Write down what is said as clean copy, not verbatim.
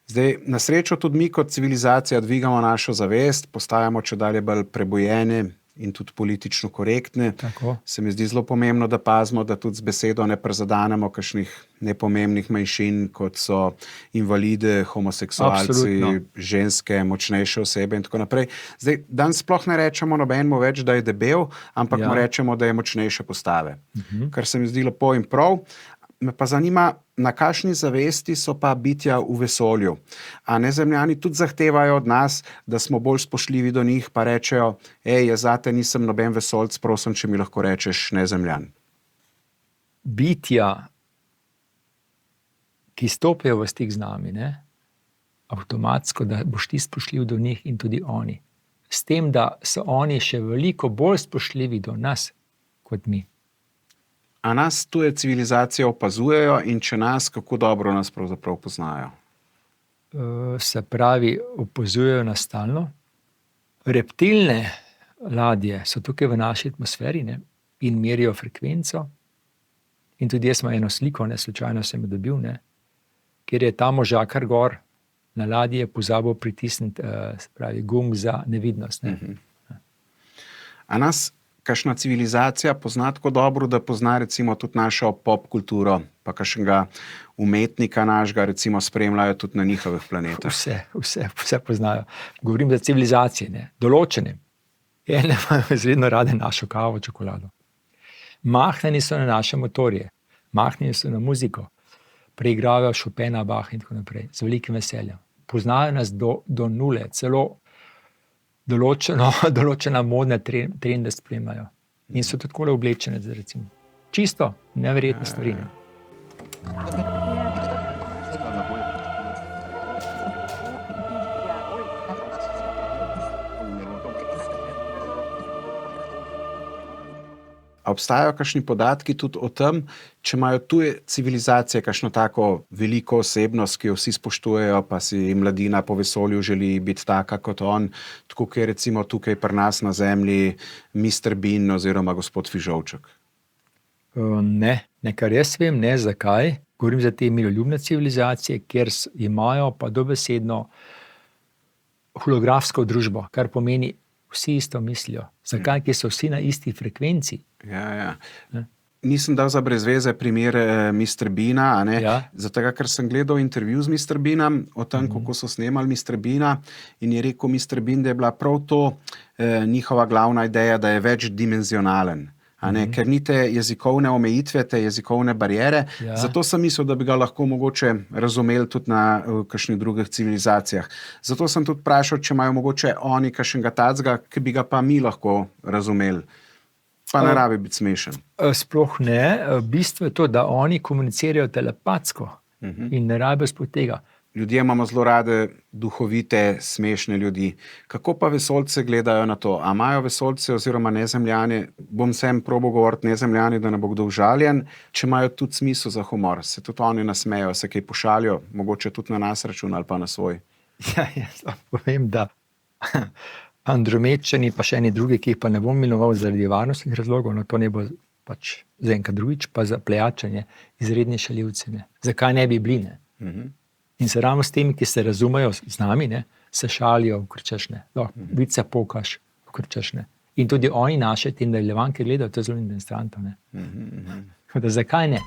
Zdaj, na srečo tudi mi kot civilizacija dvigamo našo zavest, postajamo čedalje bolj prebujeni in tudi politično korektni. Tako. Se mi zdi zelo pomembno, da pazimo, da tudi z besedo ne prezadanemo kakšnih nepomembnih manjšin, kot so invalide, homoseksualci, Absolutno. ženske, močnejše osebe in tako naprej. Zdaj, danes sploh ne rečemo nobenemu več, da je debel, ampak Ja. mu rečemo, da je močnejše postave. Kar se mi zdi lepo in prav. Me pa zanima, na kakšni zavesti so pa bitja v vesolju. A nezemljani tudi zahtevajo od nas, da smo bolj spoštljivi do njih, pa rečejo, jaz zate nisem noben vesoljc, prosim, če mi lahko rečeš nezemljan. Bitja, ki stopajo v stik z nami, ne? Avtomatsko, da boš ti spoštljiv do njih in tudi oni. S tem, da so oni še veliko bolj spoštljivi do nas, kot mi. A nas tuje civilizacije opazujejo in če nas, kako dobro nas pravzaprav poznajo? Se pravi, opazujejo nas stalno. Reptilne ladje so tukaj v naši atmosferi, ne? In merijo frekvenco. In tudi jaz imam eno sliko, ne, slučajno sem jo dobil, ne, kjer je ta možakar gor na ladji je pozabil pritisniti, se pravi, gumb za nevidnost. Ne. A nas kakšna civilizacija pozna tako dobro, da pozna recimo tudi našo pop kulturo, pa kakšnega umetnika našega recimo spremljajo tudi na njihovih planetah? Vse poznajo. Govorim za civilizacije, ne, določene. Ene imajo izredno rade našo kavo, čokolado. Mahnjeni so na naše motorje, mahnjeni so na muziko, preigravajo Chopina, Bach in tako naprej, z velikim veseljem. Poznajo nas do nule, celo določena modne trende spremljajo. In so tako oblečene, recimo. Čisto neverjetne stvari. A obstajajo kakšni podatki tudi o tem, če imajo tuje civilizacije kakšno tako veliko osebnost, ki jo vsi spoštujejo, pa si mladina po vesolju želi biti taka kot on, tako kot je recimo tukaj pri nas na Zemlji Mr. Bean oziroma gospod Fižolček? Ne, kar jaz vem, ne, zakaj. Govorim za te miroljubne civilizacije, kjer imajo pa dobesedno holografsko družbo, kar pomeni, vsi isto mislijo. Zakaj? Ker so vsi na isti frekvenci. Ja. Nisem dal za brez veze primer Mr. Beana, a ne? Ja. Zato, ker sem gledal intervju z Mr. Beanom o tem, kako so snemali Mr. Beana in je rekel Mr. Bean, da je bila prav to njihova glavna ideja, da je večdimenzionalen. A ne? Ker ni te jezikovne omejitve, te jezikovne bariere. Ja. Zato sem mislil, da bi ga lahko mogoče razumeli tudi na kakšnih drugih civilizacijah. Zato sem tudi vprašal, če imajo mogoče oni kakšnega tacga, ki bi ga pa mi lahko razumeli. Pa ne rabi biti smešen. Sploh ne. Bistvo je to, da oni komunicirajo telepatsko in ne rabijo spod tega. Ljudje imamo zelo rade duhovite, smešne ljudi. Kako pa vesoljce gledajo na to? A imajo vesoljce oziroma nezemljani, bom sem probal govoriti nezemljani, da ne bo kdo užaljen, če imajo tudi smisel za humor, se tudi oni nasmejo, se kaj pošalijo, mogoče tudi na nas račun ali pa na svoj. Ja, jaz povem, da Andromedčani pa še eni drugi, ki jih pa ne bom imenoval zaradi varnostnih razlogov, no to ne bo pač za enkrat drugič, pa za plejačanje, izredni šaljivci. Ne. Zakaj ne bi bili? Ne? In se ravno s temi, ki se razumejo z nami, ne, se šalijo, ukrčeš, ne. Vice pokaš, ukrčeš, ne. In tudi oni naše te nadaljevanke gledajo, to je zelo interesantno. Ne. Da zakaj ne?